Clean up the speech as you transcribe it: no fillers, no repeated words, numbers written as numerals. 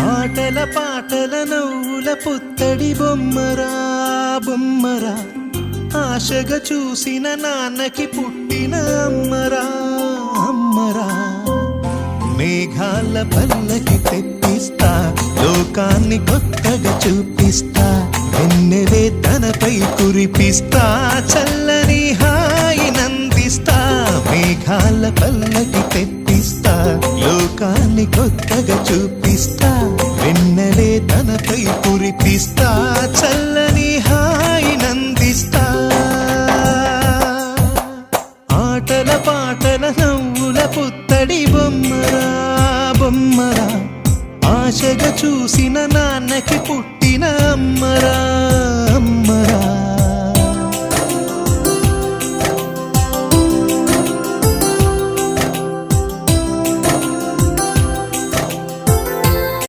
ఆటల పాటల నవ్వుల పుత్తడి బొమ్మరా బొమ్మరా, ఆశగా చూసిన నాన్నకి పుట్టిన అమ్మరా అమ్మరా. మేఘాల పల్లకి తెప్పిస్తా, లోకాన్ని కొత్తగా చూపిస్తా, వెన్నెలే తనపై కురిపిస్తా, చల్లని హాయి నందిస్తా. మేఘాల పల్లకి తెప్పిస్తా, లోకాన్ని కొత్తగా చూపిస్తా, వెన్నెలే తనపై కురిపిస్తా, చల్లని హాయి నందిస్తా. ఆటల పాటల నవ్వుల పుత్తడి బొమ్మరా బొమ్మరా, ఆశగా చూసిన నాన్నకి పుట్టిన అమ్మరా అమ్మరా.